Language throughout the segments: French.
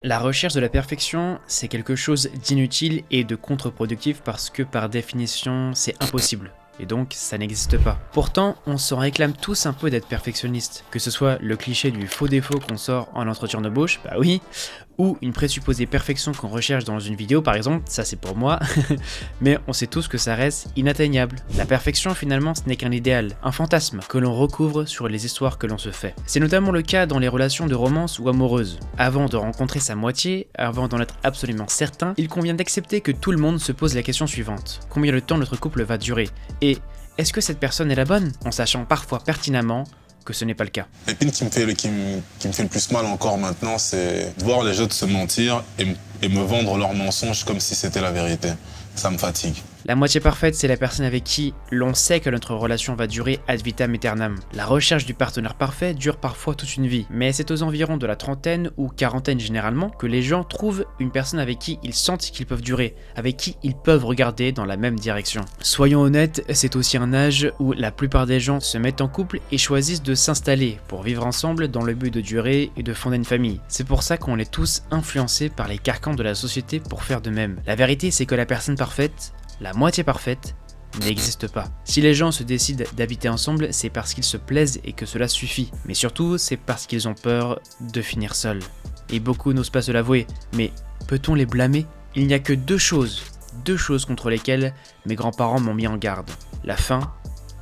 La recherche de la perfection, c'est quelque chose d'inutile et de contre-productif parce que par définition, c'est impossible. Et donc, ça n'existe pas. Pourtant, on s'en réclame tous un peu d'être perfectionniste. Que ce soit le cliché du faux défaut qu'on sort en entretien d'embauche, bah oui, ou une présupposée perfection qu'on recherche dans une vidéo par exemple, ça c'est pour moi, mais on sait tous que ça reste inatteignable. La perfection finalement ce n'est qu'un idéal, un fantasme que l'on recouvre sur les histoires que l'on se fait. C'est notamment le cas dans les relations de romance ou amoureuses. Avant de rencontrer sa moitié, avant d'en être absolument certain, il convient d'accepter que tout le monde se pose la question suivante. Combien de temps notre couple va durer? Et est-ce que cette personne est la bonne? En sachant parfois pertinemment que ce n'est pas le cas. L'épine qui me fait le plus mal encore maintenant, c'est de voir les autres se mentir et me vendre leurs mensonges comme si c'était la vérité. Ça me fatigue. La moitié parfaite, c'est la personne avec qui l'on sait que notre relation va durer ad vitam aeternam. La recherche du partenaire parfait dure parfois toute une vie, mais c'est aux environs de la trentaine ou quarantaine généralement que les gens trouvent une personne avec qui ils sentent qu'ils peuvent durer, avec qui ils peuvent regarder dans la même direction. Soyons honnêtes, c'est aussi un âge où la plupart des gens se mettent en couple et choisissent de s'installer pour vivre ensemble dans le but de durer et de fonder une famille. C'est pour ça qu'on est tous influencés par les carcans de la société pour faire de même. La vérité, c'est que la personne parfaite, la moitié parfaite, n'existe pas. Si les gens se décident d'habiter ensemble, c'est parce qu'ils se plaisent et que cela suffit. Mais surtout, c'est parce qu'ils ont peur de finir seuls. Et beaucoup n'osent pas se l'avouer, mais peut-on les blâmer? Il n'y a que deux choses contre lesquelles mes grands-parents m'ont mis en garde. La faim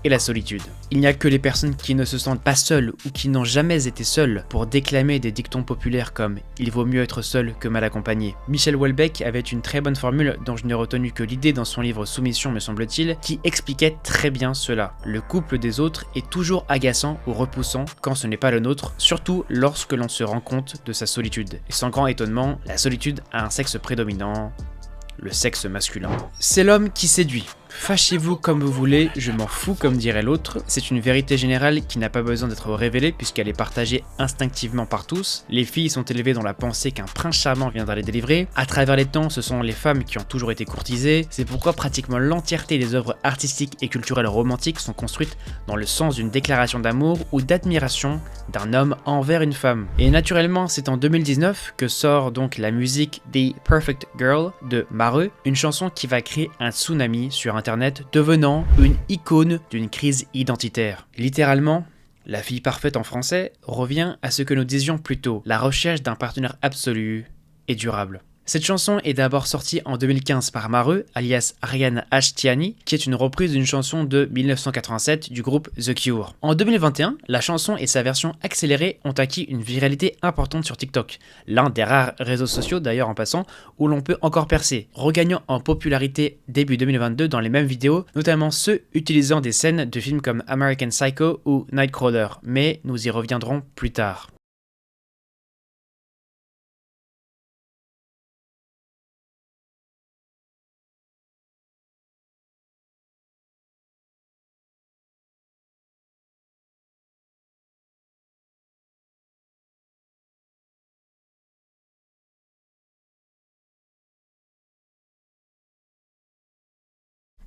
et la solitude. Il n'y a que les personnes qui ne se sentent pas seules ou qui n'ont jamais été seules pour déclamer des dictons populaires comme « il vaut mieux être seul que mal accompagné ». Michel Houellebecq avait une très bonne formule dont je n'ai retenu que l'idée dans son livre Soumission me semble-t-il, qui expliquait très bien cela. Le couple des autres est toujours agaçant ou repoussant quand ce n'est pas le nôtre, surtout lorsque l'on se rend compte de sa solitude. Et sans grand étonnement, la solitude a un sexe prédominant, le sexe masculin. C'est l'homme qui séduit. Fâchez-vous comme vous voulez, je m'en fous comme dirait l'autre. C'est une vérité générale qui n'a pas besoin d'être révélée puisqu'elle est partagée instinctivement par tous. Les filles sont élevées dans la pensée qu'un prince charmant viendra les délivrer. À travers les temps, ce sont les femmes qui ont toujours été courtisées. C'est pourquoi pratiquement l'entièreté des œuvres artistiques et culturelles romantiques sont construites dans le sens d'une déclaration d'amour ou d'admiration d'un homme envers une femme. Et naturellement, c'est en 2019 que sort donc la musique The Perfect Girl de Mareux, une chanson qui va créer un tsunami sur Internet, devenant une icône d'une crise identitaire. Littéralement, la fille parfaite en français revient à ce que nous disions plus tôt, la recherche d'un partenaire absolu et durable. Cette chanson est d'abord sortie en 2015 par Mareux, alias Ariane Ashtiani, qui est une reprise d'une chanson de 1987 du groupe The Cure. En 2021, la chanson et sa version accélérée ont acquis une viralité importante sur TikTok, l'un des rares réseaux sociaux d'ailleurs en passant, où l'on peut encore percer, regagnant en popularité début 2022 dans les mêmes vidéos, notamment ceux utilisant des scènes de films comme American Psycho ou Nightcrawler, mais nous y reviendrons plus tard.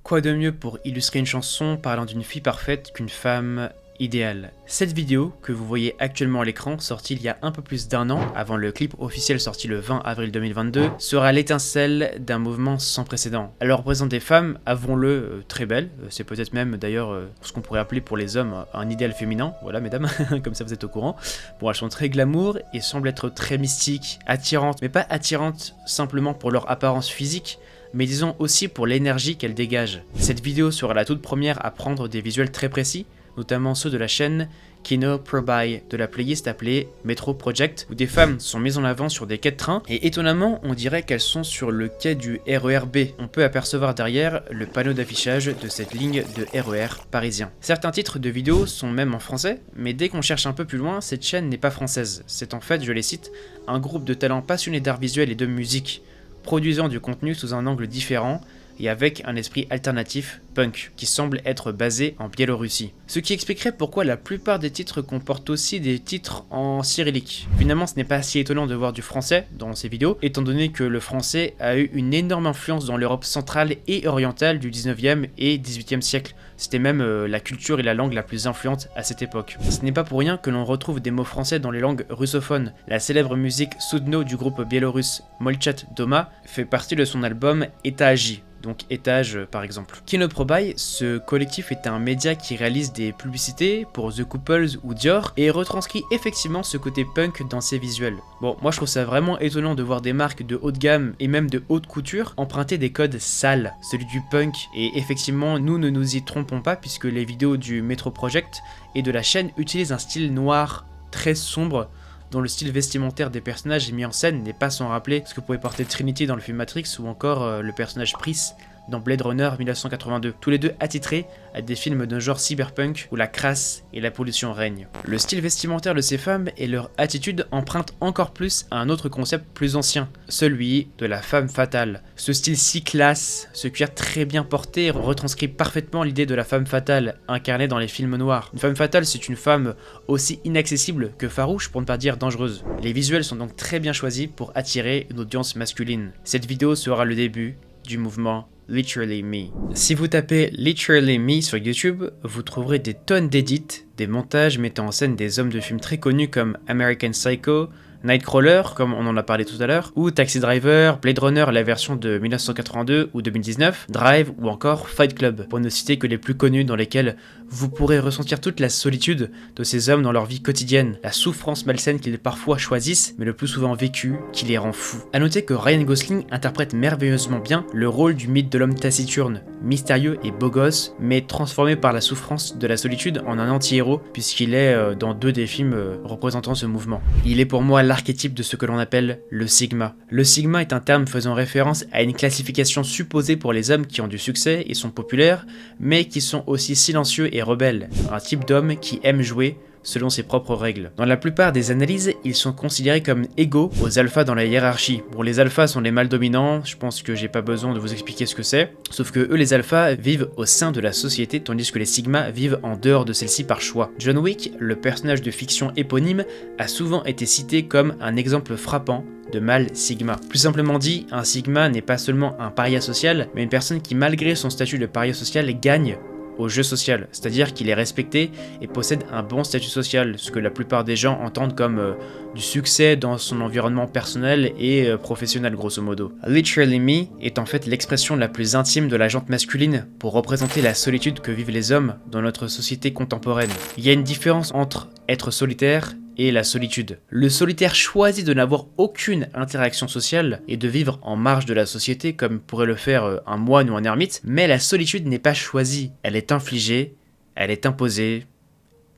Quoi de mieux pour illustrer une chanson parlant d'une fille parfaite qu'une femme idéale? Cette vidéo, que vous voyez actuellement à l'écran, sortie il y a un peu plus d'un an, avant le clip officiel sorti le 20 avril 2022, sera l'étincelle d'un mouvement sans précédent. Elle représente des femmes, avouons-le, très belles, c'est peut-être même d'ailleurs ce qu'on pourrait appeler pour les hommes un idéal féminin, voilà mesdames, comme ça vous êtes au courant. Bon, elles sont très glamour et semblent être très mystiques, attirantes, mais pas attirantes simplement pour leur apparence physique, mais disons aussi pour l'énergie qu'elle dégage. Cette vidéo sera la toute première à prendre des visuels très précis, notamment ceux de la chaîne Kino Proby de la playlist appelée Metro Project, où des femmes sont mises en avant sur des quais de train, et étonnamment on dirait qu'elles sont sur le quai du RER B. On peut apercevoir derrière le panneau d'affichage de cette ligne de RER parisien. Certains titres de vidéos sont même en français, mais dès qu'on cherche un peu plus loin, cette chaîne n'est pas française. C'est en fait, je les cite, un groupe de talents passionnés d'art visuel et de musique, produisant du contenu sous un angle différent et avec un esprit alternatif punk, qui semble être basé en Biélorussie. Ce qui expliquerait pourquoi la plupart des titres comportent aussi des titres en cyrillique. Finalement, ce n'est pas si étonnant de voir du français dans ces vidéos, étant donné que le français a eu une énorme influence dans l'Europe centrale et orientale du 19e et 18e siècle. C'était même la culture et la langue la plus influente à cette époque. Ce n'est pas pour rien que l'on retrouve des mots français dans les langues russophones. La célèbre musique Sudno du groupe biélorusse Molchat Doma fait partie de son album Etaji, donc étage par exemple. Kinoprobai, ce collectif est un média qui réalise des publicités pour The Couples ou Dior et retranscrit effectivement ce côté punk dans ses visuels. Bon, moi je trouve ça vraiment étonnant de voir des marques de haut de gamme et même de haute couture emprunter des codes sales, celui du punk, et effectivement nous ne nous y trompons pas puisque les vidéos du Metro Project et de la chaîne utilisent un style noir très sombre, dont le style vestimentaire des personnages mis en scène n'est pas sans rappeler ce que pouvait porter Trinity dans le film Matrix ou encore le personnage Pris dans Blade Runner 1982, tous les deux attitrés à des films d'un genre cyberpunk où la crasse et la pollution règnent. Le style vestimentaire de ces femmes et leur attitude empruntent encore plus à un autre concept plus ancien, celui de la femme fatale. Ce style si classe, ce cuir très bien porté retranscrit parfaitement l'idée de la femme fatale incarnée dans les films noirs. Une femme fatale, c'est une femme aussi inaccessible que farouche pour ne pas dire dangereuse. Les visuels sont donc très bien choisis pour attirer une audience masculine. Cette vidéo sera le début du mouvement Literally Me. Si vous tapez Literally Me sur YouTube, vous trouverez des tonnes d'édits, des montages mettant en scène des hommes de films très connus comme American Psycho, Nightcrawler, comme on en a parlé tout à l'heure, ou Taxi Driver, Blade Runner, la version de 1982 ou 2019, Drive ou encore Fight Club, pour ne citer que les plus connus dans lesquels vous pourrez ressentir toute la solitude de ces hommes dans leur vie quotidienne, la souffrance malsaine qu'ils parfois choisissent, mais le plus souvent vécue, qui les rend fous. A noter que Ryan Gosling interprète merveilleusement bien le rôle du mythe de l'homme taciturne, mystérieux et beau gosse, mais transformé par la souffrance de la solitude en un anti-héros, puisqu'il est dans 2 des films représentant ce mouvement. Il est pour moi l'archétype de ce que l'on appelle le Sigma. Le Sigma est un terme faisant référence à une classification supposée pour les hommes qui ont du succès et sont populaires, mais qui sont aussi silencieux et rebelles. Un type d'homme qui aime jouer selon ses propres règles. Dans la plupart des analyses, ils sont considérés comme égaux aux alphas dans la hiérarchie. Bon, les alphas sont les mâles dominants, je pense que j'ai pas besoin de vous expliquer ce que c'est, sauf que eux les alphas vivent au sein de la société tandis que les sigmas vivent en dehors de celle-ci par choix. John Wick, le personnage de fiction éponyme, a souvent été cité comme un exemple frappant de mâle sigma. Plus simplement dit, un sigma n'est pas seulement un paria social, mais une personne qui malgré son statut de paria social gagne au jeu social, c'est-à-dire qu'il est respecté et possède un bon statut social, ce que la plupart des gens entendent comme du succès dans son environnement personnel et professionnel grosso modo. Literally Me est en fait l'expression la plus intime de la jante masculine pour représenter la solitude que vivent les hommes dans notre société contemporaine. Il y a une différence entre être solitaire et la solitude. Le solitaire choisit de n'avoir aucune interaction sociale et de vivre en marge de la société comme pourrait le faire un moine ou un ermite, mais la solitude n'est pas choisie, elle est infligée, elle est imposée,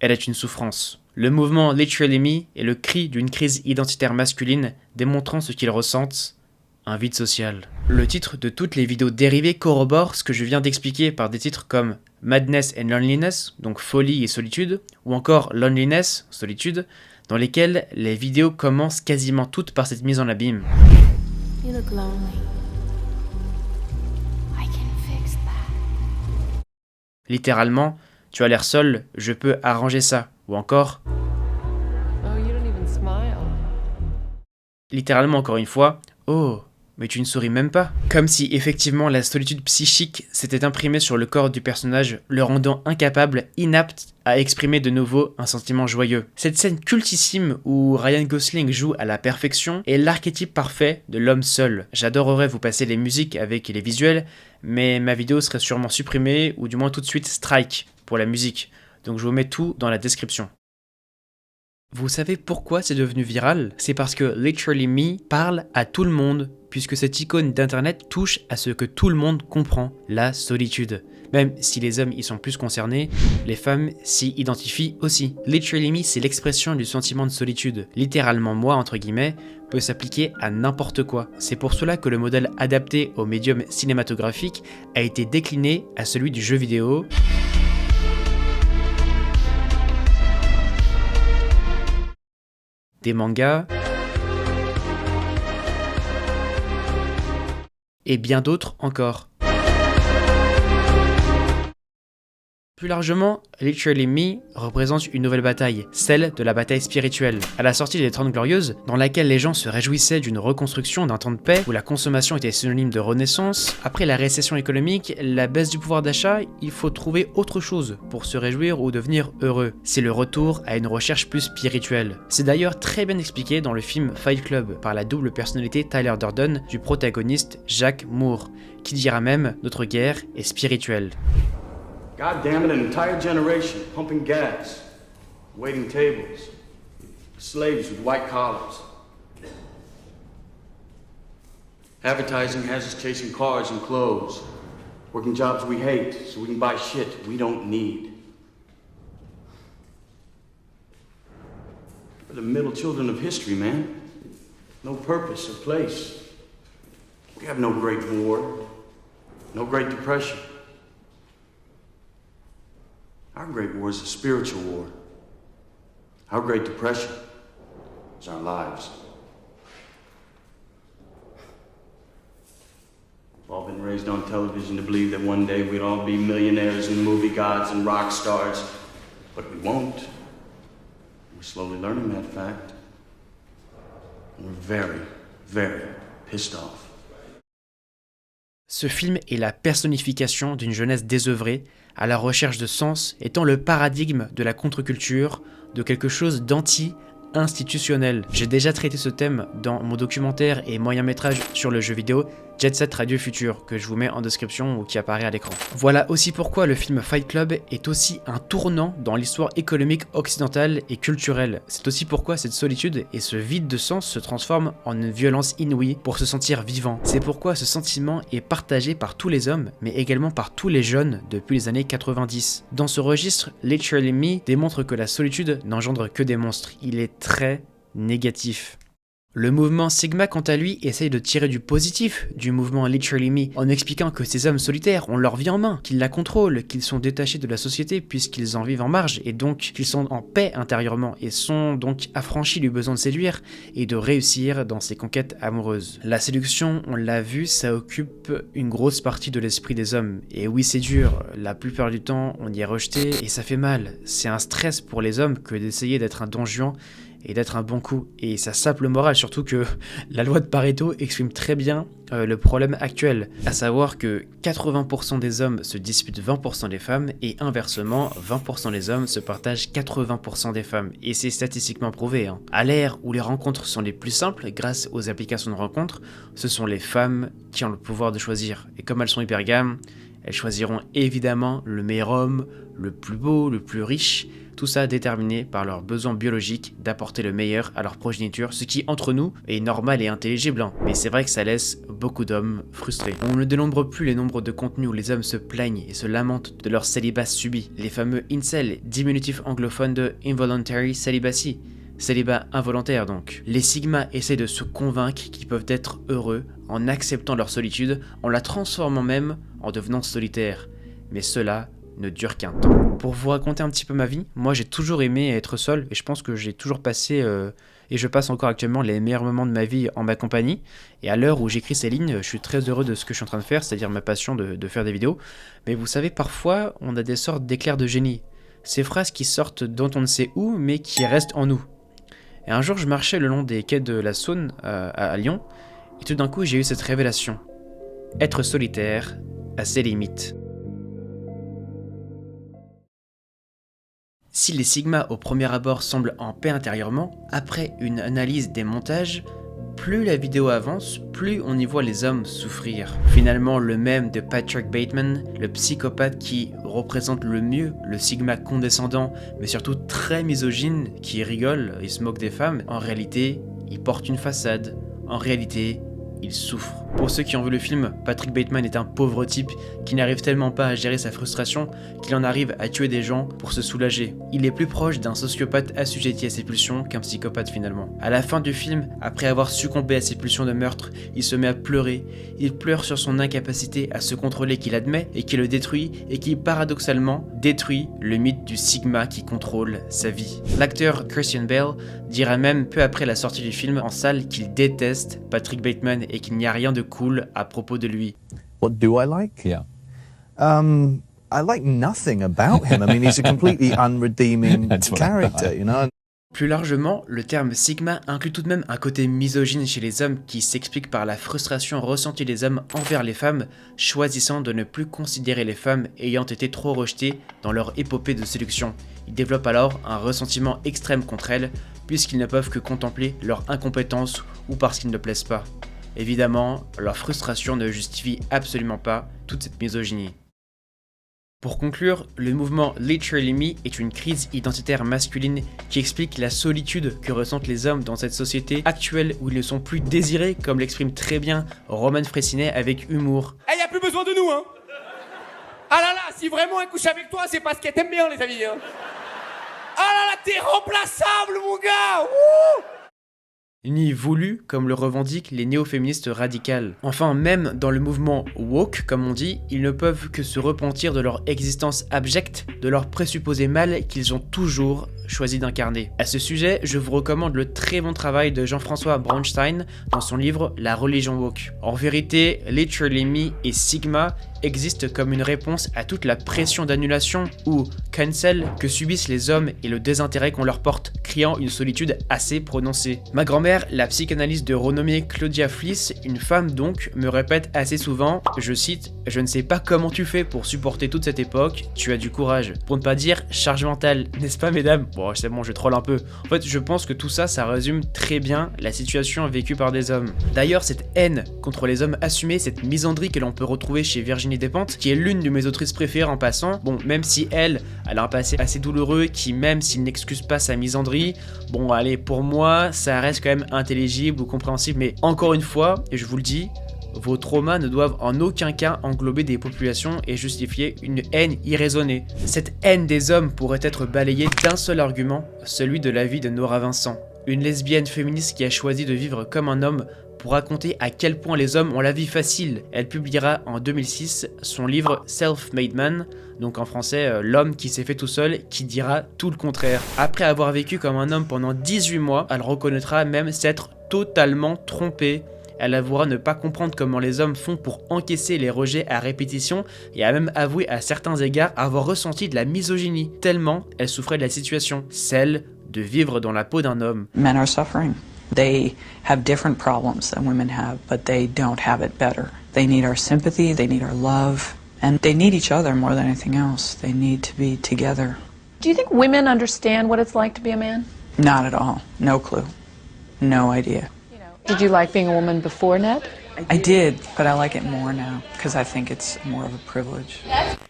elle est une souffrance. Le mouvement Literally Me est le cri d'une crise identitaire masculine démontrant ce qu'ils ressentent, un vide social. Le titre de toutes les vidéos dérivées corrobore ce que je viens d'expliquer par des titres comme Madness and Loneliness, donc folie et solitude, ou encore Loneliness, solitude, dans lesquelles les vidéos commencent quasiment toutes par cette mise en abîme. You look lonely. I can fix that. Littéralement, tu as l'air seul, je peux arranger ça, ou encore Oh, you don't even smile. Littéralement encore une fois, oh, mais tu ne souris même pas. Comme si effectivement la solitude psychique s'était imprimée sur le corps du personnage, le rendant incapable, inapte à exprimer de nouveau un sentiment joyeux. Cette scène cultissime où Ryan Gosling joue à la perfection est l'archétype parfait de l'homme seul. J'adorerais vous passer les musiques avec les visuels, mais ma vidéo serait sûrement supprimée ou du moins tout de suite strike pour la musique. Donc je vous mets tout dans la description. Vous savez pourquoi c'est devenu viral? C'est parce que Literally Me parle à tout le monde, puisque cette icône d'internet touche à ce que tout le monde comprend, la solitude. Même si les hommes y sont plus concernés, les femmes s'y identifient aussi. Literally Me, c'est l'expression du sentiment de solitude. Littéralement moi, entre guillemets, peut s'appliquer à n'importe quoi. C'est pour cela que le modèle adapté au médium cinématographique a été décliné à celui du jeu vidéo, des mangas et bien d'autres encore. Plus largement, Literally Me représente une nouvelle bataille, celle de la bataille spirituelle. À la sortie des 30 Glorieuses, dans laquelle les gens se réjouissaient d'une reconstruction d'un temps de paix, où la consommation était synonyme de renaissance, après la récession économique, la baisse du pouvoir d'achat, il faut trouver autre chose pour se réjouir ou devenir heureux. C'est le retour à une recherche plus spirituelle. C'est d'ailleurs très bien expliqué dans le film Fight Club par la double personnalité Tyler Durden du protagoniste Jack Moore, qui dira même « Notre guerre est spirituelle ». God damn it, an entire generation pumping gas, waiting tables, slaves with white collars. Advertising has us chasing cars and clothes, working jobs we hate so we can buy shit we don't need. We're the middle children of history, man. No purpose or place. We have no great war, no great depression. Our great war is a spiritual war. Our great depression is our lives. We've all been raised on television to believe that one day we'd all be millionaires and movie gods and rock stars, but we won't. We're slowly learning that fact. And we're very, very pissed off. Ce film est la personnification d'une jeunesse désœuvrée, à la recherche de sens, étant le paradigme de la contre-culture, de quelque chose d'anti-institutionnel. J'ai déjà traité ce thème dans mon documentaire et moyen-métrage sur le jeu vidéo Jet Set Radio Future, que je vous mets en description ou qui apparaît à l'écran. Voilà aussi pourquoi le film Fight Club est aussi un tournant dans l'histoire économique occidentale et culturelle. C'est aussi pourquoi cette solitude et ce vide de sens se transforment en une violence inouïe pour se sentir vivant. C'est pourquoi ce sentiment est partagé par tous les hommes, mais également par tous les jeunes depuis les années 90. Dans ce registre, Literally Me démontre que la solitude n'engendre que des monstres. Il est très négatif. Le mouvement Sigma, quant à lui, essaye de tirer du positif du mouvement Literally Me en expliquant que ces hommes solitaires ont leur vie en main, qu'ils la contrôlent, qu'ils sont détachés de la société puisqu'ils en vivent en marge et donc qu'ils sont en paix intérieurement et sont donc affranchis du besoin de séduire et de réussir dans ses conquêtes amoureuses. La séduction, on l'a vu, ça occupe une grosse partie de l'esprit des hommes. Et oui, c'est dur, la plupart du temps, on y est rejeté et ça fait mal. C'est un stress pour les hommes que d'essayer d'être un Don Juan et d'être un bon coup. Et sa simple morale, surtout que la loi de Pareto exprime très bien le problème actuel, à savoir que 80% des hommes se disputent 20% des femmes et inversement, 20% des hommes se partagent 80% des femmes. Et c'est statistiquement prouvé. À l'ère où les rencontres sont les plus simples, grâce aux applications de rencontres, ce sont les femmes qui ont le pouvoir de choisir. Et comme elles sont hypergames, elles choisiront évidemment le meilleur homme, le plus beau, le plus riche, tout ça déterminé par leur besoin biologique d'apporter le meilleur à leur progéniture, ce qui, entre nous, est normal et intelligible. Mais c'est vrai que ça laisse beaucoup d'hommes frustrés. On ne dénombre plus les nombres de contenus où les hommes se plaignent et se lamentent de leur célibat subi. Les fameux incel, diminutif anglophone de involuntary celibacy. Célibat involontaire donc. Les Sigma essaient de se convaincre qu'ils peuvent être heureux en acceptant leur solitude, en la transformant même en devenant solitaires. Mais cela ne dure qu'un temps. Pour vous raconter un petit peu ma vie, moi j'ai toujours aimé être seul et je pense que j'ai toujours passé et je passe encore actuellement les meilleurs moments de ma vie en ma compagnie. Et à l'heure où j'écris ces lignes, je suis très heureux de ce que je suis en train de faire, c'est-à-dire ma passion de faire des vidéos. Mais vous savez, parfois on a des sortes d'éclairs de génie. Ces phrases qui sortent dont on ne sait où mais qui restent en nous. Et un jour je marchais le long des quais de la Saône à Lyon et tout d'un coup j'ai eu cette révélation. Être solitaire a ses limites. Si les Sigma au premier abord semblent en paix intérieurement, après une analyse des montages, plus la vidéo avance, plus on y voit les hommes souffrir. Finalement, le mème de Patrick Bateman, le psychopathe qui représente le mieux le Sigma condescendant, mais surtout très misogyne, qui rigole et se moque des femmes, en réalité, il porte une façade. En réalité, il souffre. Pour ceux qui ont vu le film, Patrick Bateman est un pauvre type qui n'arrive tellement pas à gérer sa frustration qu'il en arrive à tuer des gens pour se soulager. Il est plus proche d'un sociopathe assujetti à ses pulsions qu'un psychopathe finalement. À la fin du film, après avoir succombé à ses pulsions de meurtre, il se met à pleurer. Il pleure sur son incapacité à se contrôler qu'il admet et qui le détruit et qui paradoxalement détruit le mythe du Sigma qui contrôle sa vie. L'acteur Christian Bale dira même peu après la sortie du film en salle qu'il déteste Patrick Bateman et qu'il n'y a rien de cool à propos de lui. What do I like? Yeah. I like nothing about him. I mean, he's a completely unredeeming character, you know. Plus largement, le terme Sigma inclut tout de même un côté misogyne chez les hommes qui s'explique par la frustration ressentie des hommes envers les femmes, choisissant de ne plus considérer les femmes ayant été trop rejetées dans leur épopée de séduction. Ils développent alors un ressentiment extrême contre elles, puisqu'ils ne peuvent que contempler leur incompétence ou parce qu'ils ne plaisent pas. Évidemment, leur frustration ne justifie absolument pas toute cette misogynie. Pour conclure, le mouvement Literally Me est une crise identitaire masculine qui explique la solitude que ressentent les hommes dans cette société actuelle où ils ne sont plus désirés, comme l'exprime très bien Roman Fressinet avec humour. Eh, y a plus besoin de nous, hein. Ah là là, si vraiment elle couche avec toi, c'est parce qu'elle t'aime bien, les amis, hein. Ah là là, t'es remplaçable, mon gars. Wouh. Ni voulu, comme le revendiquent les néo-féministes radicales. Enfin, même dans le mouvement woke, comme on dit, ils ne peuvent que se repentir de leur existence abjecte, de leur présupposé mal qu'ils ont toujours choisi d'incarner. À ce sujet, je vous recommande le très bon travail de Jean-François Braunstein dans son livre La religion woke. En vérité, Literally Me et Sigma existent comme une réponse à toute la pression d'annulation ou cancel que subissent les hommes et le désintérêt qu'on leur porte, créant une solitude assez prononcée. Ma grand-mère, la psychanalyste de renommée Claudia Fliss, une femme donc, me répète assez souvent, je cite, « Je ne sais pas comment tu fais pour supporter toute cette époque, tu as du courage. » Pour ne pas dire charge mentale, n'est-ce pas mesdames? Bon, c'est bon, je troll un peu. En fait, je pense que tout ça, ça résume très bien la situation vécue par des hommes. D'ailleurs, cette haine contre les hommes assumés, cette misandrie que l'on peut retrouver chez Virginie Despentes, qui est l'une de mes autrices préférées en passant, bon, même si elle a un passé assez douloureux, qui même s'il n'excuse pas sa misandrie, bon, allez, pour moi, ça reste quand même intelligible ou compréhensible, mais encore une fois, et je vous le dis, vos traumas ne doivent en aucun cas englober des populations et justifier une haine irraisonnée. Cette haine des hommes pourrait être balayée d'un seul argument, celui de la vie de Nora Vincent, une lesbienne féministe qui a choisi de vivre comme un homme pour raconter à quel point les hommes ont la vie facile. Elle publiera en 2006 son livre Self-Made Man, donc en français l'homme qui s'est fait tout seul, qui dira tout le contraire. Après avoir vécu comme un homme pendant 18 mois, elle reconnaîtra même s'être totalement trompée. Elle avouera ne pas comprendre comment les hommes font pour encaisser les rejets à répétition et a même avoué à certains égards avoir ressenti de la misogynie, tellement elle souffrait de la situation, celle de vivre dans la peau d'un homme. Men are suffering. They have different problems than women have, but they don't have it better. They need our sympathy, they need our love, and they need each other more than anything else. They need to be together. Do you think women understand what it's like to be a man? Not at all. No clue. No idea. Did you like being a woman before, Ned? I did, but I like it more now, because I think it's more of a privilege.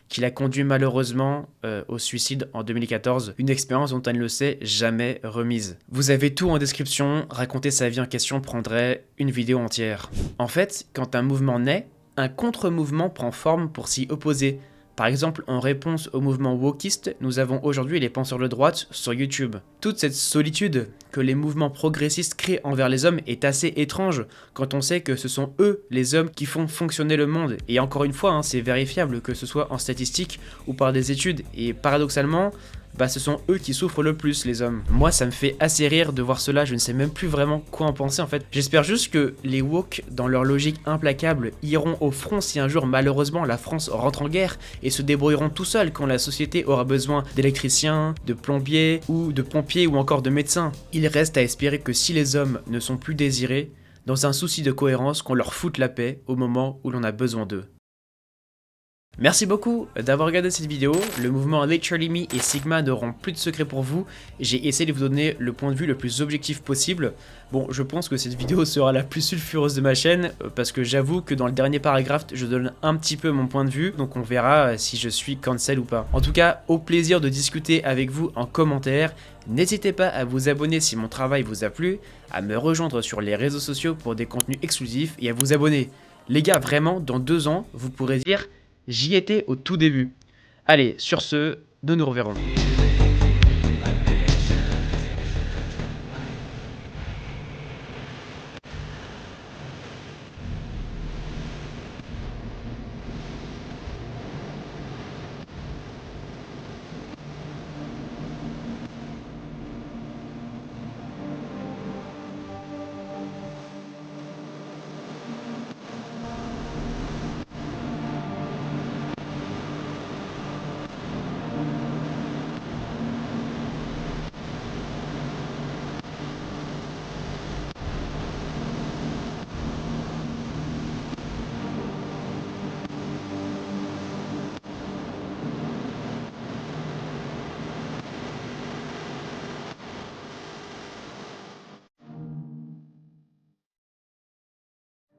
Qui l'a conduit malheureusement au suicide en 2014, une expérience dont elle ne s'est jamais remise. Vous avez tout en description, raconter sa vie en question prendrait une vidéo entière. En fait, quand un mouvement naît, un contre-mouvement prend forme pour s'y opposer. Par exemple, en réponse au mouvement wokiste, nous avons aujourd'hui les penseurs de droite sur YouTube. Toute cette solitude que les mouvements progressistes créent envers les hommes est assez étrange quand on sait que ce sont eux, les hommes, qui font fonctionner le monde. Et encore une fois, c'est vérifiable que ce soit en statistique ou par des études. Et paradoxalement, ce sont eux qui souffrent le plus, les hommes. Moi, ça me fait assez rire de voir cela, je ne sais même plus vraiment quoi en penser en fait. J'espère juste que les woke, dans leur logique implacable, iront au front si un jour, malheureusement, la France rentre en guerre et se débrouilleront tout seuls quand la société aura besoin d'électriciens, de plombiers ou encore de médecins. Il reste à espérer que si les hommes ne sont plus désirés, dans un souci de cohérence, qu'on leur foute la paix au moment où l'on a besoin d'eux. Merci beaucoup d'avoir regardé cette vidéo. Le mouvement Literally Me et Sigma n'auront plus de secret pour vous. J'ai essayé de vous donner le point de vue le plus objectif possible. Bon, je pense que cette vidéo sera la plus sulfureuse de ma chaîne parce que j'avoue que dans le dernier paragraphe, je donne un petit peu mon point de vue. Donc on verra si je suis cancel ou pas. En tout cas, au plaisir de discuter avec vous en commentaire. N'hésitez pas à vous abonner si mon travail vous a plu, à me rejoindre sur les réseaux sociaux pour des contenus exclusifs et à vous abonner. Les gars, vraiment, dans 2 ans, vous pourrez dire... J'y étais au tout début. Allez, sur ce, nous nous reverrons.